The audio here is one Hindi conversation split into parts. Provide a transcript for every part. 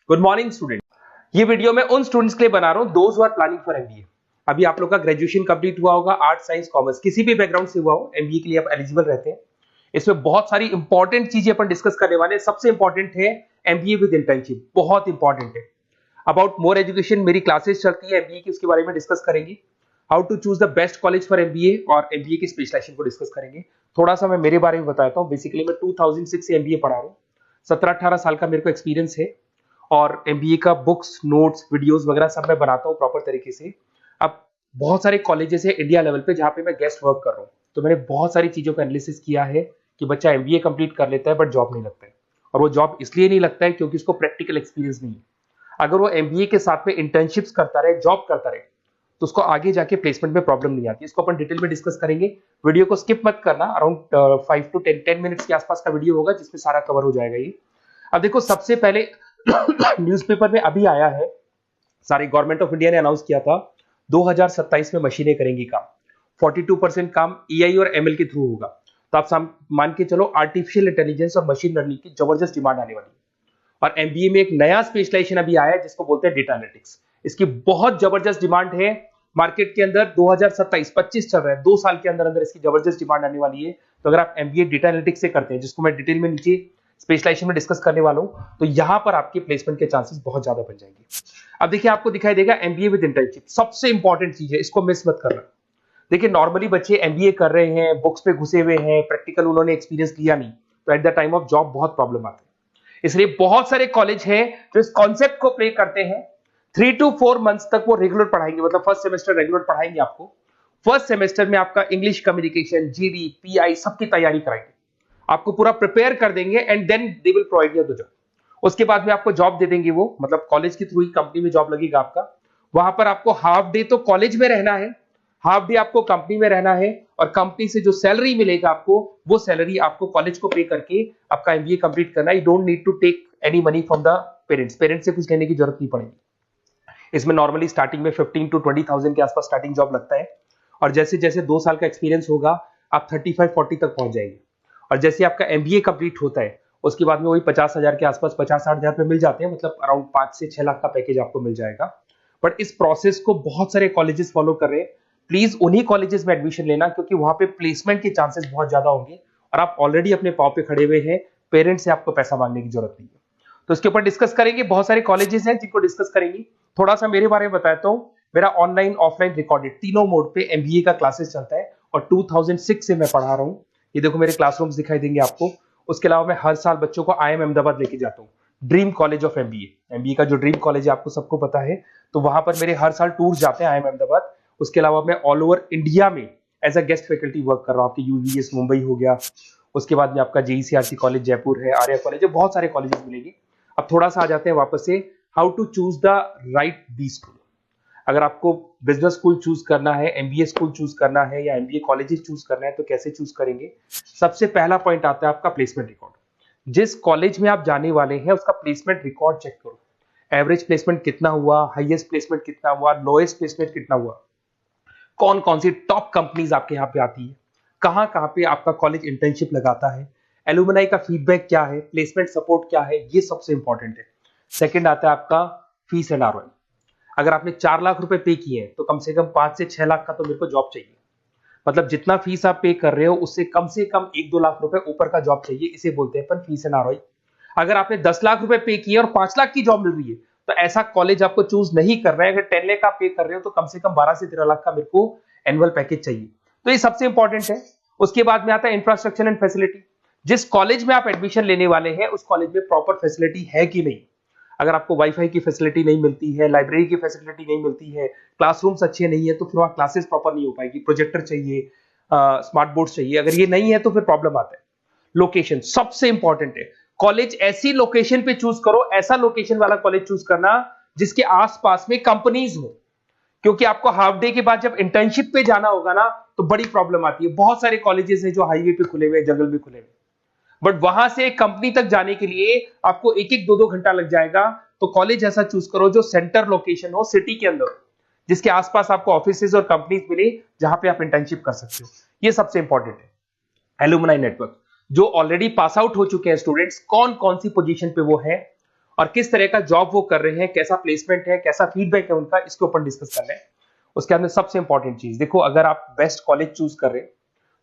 Good morning student. ये वीडियो मैं उन स्टूडेंट्स के लिए बना रहा हूं those who are planning for MBA. अभी आप लोग का ग्रेजुएशन कंप्लीट हुआ होगा, आर्ट साइंस कॉमर्स किसी भी बैकग्राउंड से हुआ हो, एमबीए के लिए आप एलिजिबल रहते हैं। इसमें बहुत सारी इंपॉर्टेंट चीजें अपन डिस्कस करने वाले हैं। सबसे इंपॉर्टेंट है एमबीए विद इंटर्नशिप, बहुत इंपॉर्टेंट है। अबाउट मोर एजुकेशन मेरी क्लासेस चलती है एमबीए की, उसके बारे में डिस्कस करेंगे। How to choose the best college for MBA और एमबीए की स्पेशलाइजेशन को डिस्कस करेंगे। थोड़ा सा मैं मेरे बारे में बताता हूँ। बेसिकली मैं 2006 से एमबीए पढ़ा रहा हूँ। 17-18 साल का मेरे को एक्सपीरियंस है और एमबीए का बुक्स, नोट्स, वीडियोस वगैरह सब मैं बनाता हूँ प्रॉपर तरीके से। अब बहुत सारे कॉलेजेस है इंडिया लेवल पे जहाँ पे मैं गेस्ट वर्क कर रहा हूँ, तो मैंने बहुत सारी चीजों का एनालिसिस किया है कि बच्चा एमबीए कंप्लीट कर लेता है बट जॉब नहीं लगता है। और वो जॉब इसलिए नहीं लगता है क्योंकि उसको प्रैक्टिकल एक्सपीरियंस नहीं है। अगर वो एमबीए के साथ में इंटर्नशिप्स करता रहे, जॉब करता रहे, तो उसको आगे जाके प्लेसमेंट में प्रॉब्लम नहीं आती। इसको अपन डिटेल में डिस्कस करेंगे। वीडियो को स्किप मत करना। अराउंड 5 to 10 मिनट्स के आसपास का वीडियो होगा जिसमें सारा कवर हो जाएगा ये। अब देखो, सबसे पहले न्यूज़पेपर में अभी आया है, सारे गवर्नमेंट ऑफ इंडिया ने अनाउंस किया था 2027 में मशीनें करेंगी काम। 42% काम एआई और एमएल के थ्रू होगा। तो आप मान के चलो आर्टिफिशियल इंटेलिजेंस और मशीन लर्निंग की जबरदस्त डिमांड आने वाली है। और एमबीए में एक नया स्पेशलाइजेशन अभी आया है जिसको बोलते हैं डेटा एनालिटिक्स। इसकी बहुत जबरदस्त डिमांड है मार्केट के अंदर। 2027-25 चल रहा है, 2 साल के अंदर अंदर इसकी जबरदस्त डिमांड आने वाली है। तो अगर आप एमबीए डेटा एनालिटिक्स से करते हैं, जिसको मैं डिटेल में नीचे स्पेशलाइजेशन में डिस्कस करने वाला हूं, तो यहां पर आपके प्लेसमेंट के चांसेस बहुत ज्यादा बन जाएंगे। अब देखिए, आपको दिखाई देगा एमबीए विद इंटर्नशिप सबसे इंपॉर्टेंट चीज है, इसको मिस मत करना। देखिए, नॉर्मली बच्चे एमबीए कर रहे हैं, बुक्स पे घुसे हुए हैं, प्रैक्टिकल उन्होंने एक्सपीरियंस लिया नहीं, तो at the time of job बहुत प्रॉब्लम आती है। इसलिए बहुत सारे कॉलेज हैं जो इस कॉन्सेप्ट को प्ले करते हैं। 3 to 4 मंथ्स तक वो रेगुलर पढ़ाएंगे, मतलब फर्स्ट सेमेस्टर रेगुलर पढ़ाएंगे आपको। फर्स्ट सेमेस्टर में आपका इंग्लिश कम्युनिकेशन, जीडी, पीआई सबकी तैयारी कराएंगे, आपको पूरा प्रिपेयर कर देंगे and then they will provide you the job. उसके बाद में आपको जॉब दे देंगे वो, मतलब कॉलेज के थ्रू ही कंपनी में जॉब लगेगा आपका। वहां पर आपको हाफ डे तो कॉलेज में रहना है, हाफ डे आपको कंपनी में रहना है, और कंपनी से जो सैलरी मिलेगा आपको, वो सैलरी आपको कॉलेज को पे करके आपका एमबीए कंप्लीट करना है। You don't need to take any money from the parents से कुछ लेने की जरूरत नहीं पड़ेगी। इसमें नॉर्मली स्टार्टिंग में 15 to 20,000 के आसपास स्टार्टिंग जॉब लगता है, और जैसे जैसे 2 साल का एक्सपीरियंस होगा आप 35-40 तक पहुंच जाएंगे। और जैसे आपका एमबीए कंप्लीट होता है उसके बाद में वही 50,000 के आसपास, 50-60 हजार पे मिल जाते हैं, मतलब अराउंड 5 से 6 लाख का पैकेज आपको मिल जाएगा। बट इस प्रोसेस को बहुत सारे कॉलेजेस फॉलो कर रहे हैं। प्लीज उन्हीं कॉलेजेस में एडमिशन लेना, क्योंकि वहां पे प्लेसमेंट के चांसेस बहुत ज्यादा होंगे और आप ऑलरेडी अपने पांव पे खड़े हुए हैं, पेरेंट्स से आपको पैसा मांगने की जरूरत नहीं है। तो इसके ऊपर डिस्कस करेंगे। बहुत सारे कॉलेजेस हैं जिनको डिस्कस करेंगे। थोड़ा सा मेरे बारे में बताता हूँ। मेरा ऑनलाइन, ऑफलाइन, रिकॉर्डेड तीनों मोड पे एमबीए का क्लासेस चलता है और 2006 से मैं पढ़ा रहा हूँ। ये देखो मेरे क्लासरूम्स दिखाई देंगे आपको। उसके अलावा मैं हर साल बच्चों को आईएम अहमदाबाद लेके जाता हूँ, dream college of MBA. MBA का जो ड्रीम कॉलेज है आपको सबको पता है, तो वहां पर मेरे हर साल टूर जाते हैं आईएम अहमदाबाद। उसके अलावा मैं ऑल ओवर इंडिया में as a guest faculty work कर रहा हूँ। आपके यूवीएस मुंबई हो गया, उसके बाद में आपका जेईसीआरसी कॉलेज जयपुर है, आर्या कॉलेज है, बहुत सारे कॉलेजेस मिलेंगे। अब थोड़ा सा आ जाते हैं वापस से, how to choose the right B school. अगर आपको बिजनेस स्कूल चूज करना है, एमबीए स्कूल चूज करना है, या एमबीए कॉलेजेस चूज करना है, तो कैसे चूज करेंगे? सबसे पहला पॉइंट आता है आपका प्लेसमेंट रिकॉर्ड। जिस कॉलेज में आप जाने वाले हैं उसका प्लेसमेंट रिकॉर्ड चेक करो। एवरेज प्लेसमेंट कितना हुआ, हाईएस्ट प्लेसमेंट कितना हुआ, लोएस्ट प्लेसमेंट कितना हुआ, कौन कौन सी टॉप कंपनीज आपके यहाँ पे आती है, कहाँ कहाँ पे आपका कॉलेज इंटर्नशिप लगाता है, एलुमनाई का फीडबैक क्या है, प्लेसमेंट सपोर्ट क्या है, ये सबसे इंपॉर्टेंट है। सेकंड आता है आपका फीस एंड आरओआई। अगर आपने 4 लाख रुपए पे किए हैं तो कम से कम 5 से 6 लाख का तो मेरे को जॉब चाहिए। मतलब जितना फीस आप पे कर रहे हो उससे कम से कम 1-2 लाख रुपए ऊपर का जॉब चाहिए, इसे बोलते हैं अपन फीस एंड आरओआई। अगर आपने 10 लाख रुपए पे किए और 5 लाख की जॉब मिल रही है तो ऐसा कॉलेज आपको चूज नहीं कर रहा है। अगर 10 लाख आप पे कर रहे हो तो कम से कम 12 से 13 लाख का मेरे को एनुअल पैकेज चाहिए। तो ये सबसे इंपॉर्टेंट है। उसके बाद में आता है इंफ्रास्ट्रक्चर एंड फैसिलिटी। जिस कॉलेज में आप एडमिशन लेने वाले हैं उस कॉलेज में प्रॉपर फैसिलिटी है कि नहीं। अगर आपको वाईफाई की फैसिलिटी नहीं मिलती है, लाइब्रेरी की फैसिलिटी नहीं मिलती है, क्लासरूम्स अच्छे नहीं है, तो फिर वहां क्लासेस प्रॉपर नहीं हो पाएगी। प्रोजेक्टर चाहिए, स्मार्ट बोर्ड चाहिए। अगर ये नहीं है तो फिर प्रॉब्लम आता है। लोकेशन सबसे इंपॉर्टेंट है। कॉलेज ऐसी लोकेशन पे चूज करो, ऐसा लोकेशन वाला कॉलेज चूज करना जिसके आसपास में कंपनीज हो, क्योंकि आपको हाफ डे के बाद जब इंटर्नशिप पे जाना होगा ना तो बड़ी प्रॉब्लम आती है। बहुत सारे कॉलेजेस हैं जो हाईवे पे खुले हुए, जंगल में खुले हुए, बट वहां से कंपनी तक जाने के लिए आपको 1-1, 2-2 घंटा लग जाएगा। तो कॉलेज ऐसा चूज करो जो सेंटर लोकेशन हो, सिटी के अंदर, जिसके आसपास आपको ऑफिसेज और कंपनीज मिले जहां पे आप इंटर्नशिप कर सकते हो। ये सबसे इंपॉर्टेंट है। एलुमनाई नेटवर्क, जो ऑलरेडी पास आउट हो चुके हैं स्टूडेंट्स, कौन कौन सी पोजीशन पे वो है और किस तरह का जॉब वो कर रहे हैं, कैसा प्लेसमेंट है, कैसा फीडबैक है उनका, इसके ऊपर डिस्कस कर रहे हैं। उसके बाद में सबसे इंपॉर्टेंट चीज देखो, अगर आप बेस्ट कॉलेज चूज कर रहे हैं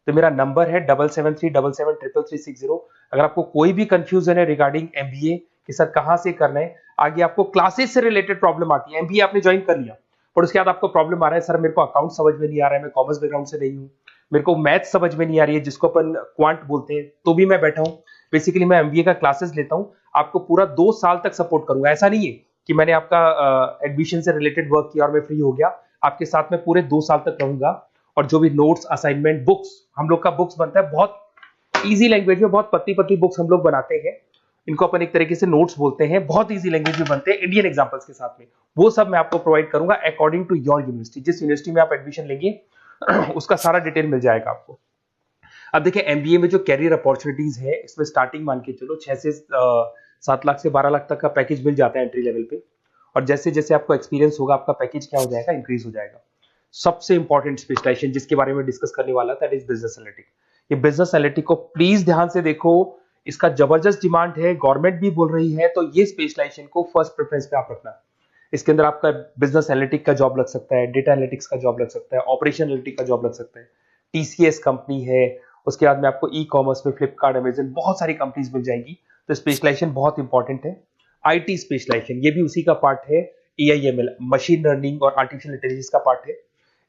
तो मेरा नंबर है 7737733360। अगर आपको कोई भी कंफ्यूजन है रिगार्डिंग एमबीए कि सर कहां से करना है, आगे आपको क्लासेस से रिलेटेड प्रॉब्लम आती है, एमबीए आपने ज्वाइन कर लिया पर उसके बाद आपको प्रॉब्लम आ रहा है सर मेरे को अकाउंट समझ में नहीं आ रहा है, मैं कॉमर्स बैकग्राउंड से नहीं हूँ, मेरे को मैथ समझ में नहीं आ रही है जिसको अपन क्वांट बोलते हैं, तो भी मैं बैठा हूँ। बेसिकली मैं एमबीए का क्लासेस लेता हूँ, आपको पूरा 2 साल तक सपोर्ट करूंगा। ऐसा नहीं है कि मैंने आपका एडमिशन से रिलेटेड वर्क किया और मैं फ्री हो गया, आपके साथ में पूरे 2 साल तक रहूंगा। और जो भी नोट्स, असाइनमेंट, बुक्स, हम लोग का बुक्स बनता है बहुत इजी लैंग्वेज में, बहुत पतली पतली बुक्स हम लोग बनाते हैं, इनको अपन एक तरीके से नोट्स बोलते हैं, बहुत इजी लैंग्वेज में बनते हैं इंडियन एग्जांपल्स के साथ में। वो सब मैं आपको प्रोवाइड करूंगा अकॉर्डिंग टू योर यूनिवर्सिटी, जिस यूनिवर्सिटी में आप एडमिशन लेंगे उसका सारा डिटेल मिल जाएगा आपको। अब देखिए एमबीए में जो कैरियर अपॉर्चुनिटीज है, इसमें स्टार्टिंग मान के चलो 6 से 7 लाख से 12 लाख तक का पैकेज मिल जाता है एंट्री लेवल पे, और जैसे जैसे आपको एक्सपीरियंस होगा आपका पैकेज क्या हो जाएगा, इंक्रीज हो जाएगा। सबसे इंपॉर्टेंट स्पेशलाइजेशन जिसके बारे में डिस्कस करने वाला दैट इज बिजनेस एनालिटिक। ये बिजनेस एनालिटिक को प्लीज ध्यान से देखो, इसका जबरदस्त डिमांड है, गवर्नमेंट भी बोल रही है, तो ये स्पेशलाइजेशन को फर्स्ट प्रेफरेंस पे आप रखना। इसके अंदर आपका बिजनेस एनालिटिक का जॉब लग सकता है, डेटा एनालिटिक्स का जॉब लग सकता है, ऑपरेशन एनालिटिक का जॉब लग सकता है, टीसीएस कंपनी है, उसके बाद में आपको ई कॉमर्स में फ्लिपकार्ट, अमेजन, बहुत सारी कंपनीज मिल जाएंगी। तो स्पेशलाइजेशन बहुत इंपॉर्टेंट है। आईटी स्पेशलाइजेशन ये भी उसी का पार्ट है, एआईएमएल, मशीन लर्निंग और आर्टिफिशियल इंटेलिजेंस का पार्ट है।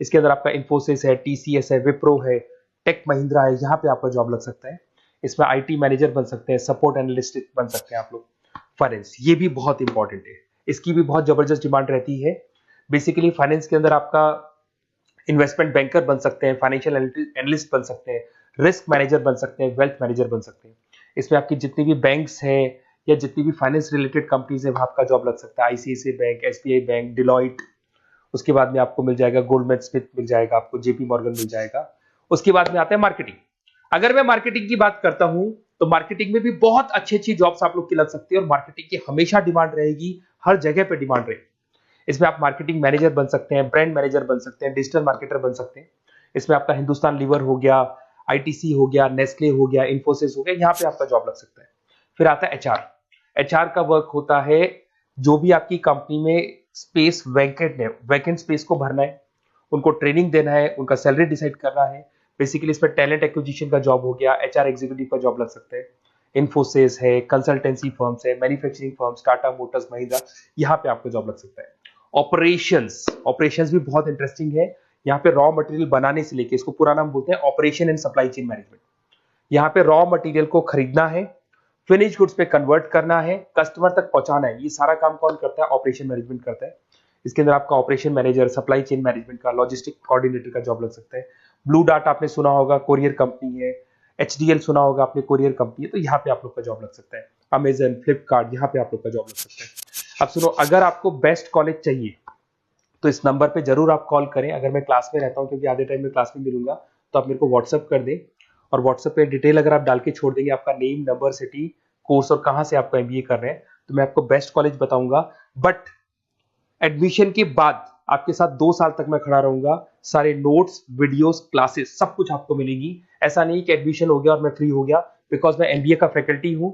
इसके अंदर आपका इन्फोसिस है, टीसीएस है, विप्रो है, टेक महिंद्रा है, यहाँ पे आपका जॉब लग सकता है। इसमें आईटी मैनेजर बन सकते हैं, सपोर्ट एनालिस्ट बन सकते हैं आप लोग। फाइनेंस ये भी बहुत इंपॉर्टेंट है, इसकी भी बहुत जबरदस्त डिमांड रहती है। बेसिकली फाइनेंस के अंदर आपका इन्वेस्टमेंट बैंकर बन सकते हैं, फाइनेंशियल एनालिस्ट बन सकते हैं, रिस्क मैनेजर बन सकते हैं, वेल्थ मैनेजर बन सकते हैं। इसमें आपकी जितनी भी बैंक्स हैं या जितनी भी फाइनेंस रिलेटेड कंपनीज है, वहां आपका जॉब लग सकता है। ICICI bank, SBI bank, Deloitte, उसके बाद में आपको मिल जाएगा गोल्डमैन स्मिथ मिल जाएगा, आपको जेपी मॉर्गन मिल जाएगा। उसके बाद में आता है मार्केटिंग। अगर मैं मार्केटिंग की बात करता हूं तो मार्केटिंग में भी बहुत अच्छी अच्छी जॉब्स आप लोग की लग सकती है, और मार्केटिंग की हमेशा डिमांड रहेगी, हर जगह पे डिमांड रहेगी। इसमें आप मार्केटिंग मैनेजर बन सकते हैं, ब्रांड मैनेजर बन सकते हैं, डिजिटल मार्केटर बन सकते हैं। इसमें आपका हिंदुस्तान लीवर हो गया, आईटीसी हो गया, नेस्ले हो गया, इन्फोसिस हो गया, यहाँ पे आपका जॉब लग सकता है। फिर आता है एचआर। एचआर का वर्क होता है जो भी आपकी कंपनी में स्पेस वैकेंट है, वैकेंट स्पेस को भरना है, उनको ट्रेनिंग देना है, उनका सैलरी डिसाइड करना है। बेसिकली इसमें टैलेंट एक्विजिशन का जॉब हो गया, एचआर एग्जीक्यूटिव का जॉब लग सकता है। इन्फोसिस है, कंसल्टेंसी फर्म्स है, manufacturing firms, Tata Motors, Mahindra, यहाँ पे आपको जॉब लग सकता है। ऑपरेशंस, ऑपरेशंस भी बहुत इंटरेस्टिंग है। यहाँ पे रॉ मटेरियल बनाने से लेके, इसको पूरा नाम बोलते हैं operation and supply chain management. यहाँ पे रॉ मटेरियल को खरीदना है, फिनिश गुड्स पे कन्वर्ट करना है, कस्टमर तक पहुंचाना है, ये सारा काम कौन करता है, ऑपरेशन मैनेजमेंट करता है। इसके अंदर आपका operation manager, supply chain management का, लॉजिस्टिक कोऑर्डिनेटर का जॉब लग सकता है। ब्लू डार्ट आपने सुना होगा, कोरियर कंपनी है। एचडीएल सुना होगा आपने, कोरियर कंपनी है, तो यहाँ पे आप लोग का जॉब लग सकता है। अमेजन, फ्लिपकार्ट, यहाँ पे आप लोग का जॉब लग सकता है। अब सुनो, अगर आपको बेस्ट कॉलेज चाहिए तो इस नंबर पे जरूर आप कॉल करें। अगर मैं क्लास में रहता हूँ, क्योंकि आधे टाइम में क्लास में मिलूंगा, तो आप मेरे को व्हाट्सअप कर दें, और व्हाट्सएप पे डिटेल अगर आप डाल के छोड़ देंगे, आपका नेम, नंबर, सिटी, कोर्स और कहां से आपको एमबीए कर रहे हैं, तो मैं आपको बेस्ट कॉलेज बताऊंगा। बट एडमिशन के बाद आपके साथ 2 साल तक मैं खड़ा रहूंगा, सारे नोट्स, वीडियोस, क्लासेस सब कुछ आपको मिलेंगी। ऐसा नहीं कि एडमिशन हो गया और मैं फ्री हो गया, बिकॉज मैं एमबीए का फैकल्टी हूं।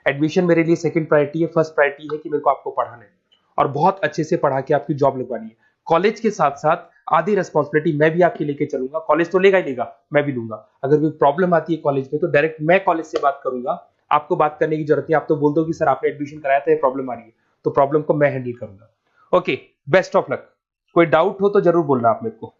एडमिशन मेरे लिए सेकंड प्रायोरिटी है, फर्स्ट प्रायोरिटी है कि मेरे को आपको पढ़ाना है और बहुत अच्छे से पढ़ा के आपकी जॉब लगवानी है। कॉलेज के साथ साथ आधी रिस्पॉन्सिबिलिटी मैं भी आपकी लेके चलूंगा, कॉलेज तो लेगा ही लेगा, मैं भी लूंगा। अगर कोई प्रॉब्लम आती है कॉलेज में तो डायरेक्ट मैं कॉलेज से बात करूंगा, आपको बात करने की जरूरत नहीं। आप तो बोल दो कि सर आपने एडमिशन कराया था, ये प्रॉब्लम आ रही है, तो प्रॉब्लम को मैं हैंडल करूंगा। Okay, best of luck. कोई डाउट हो तो जरूर बोलना आप मेरे को।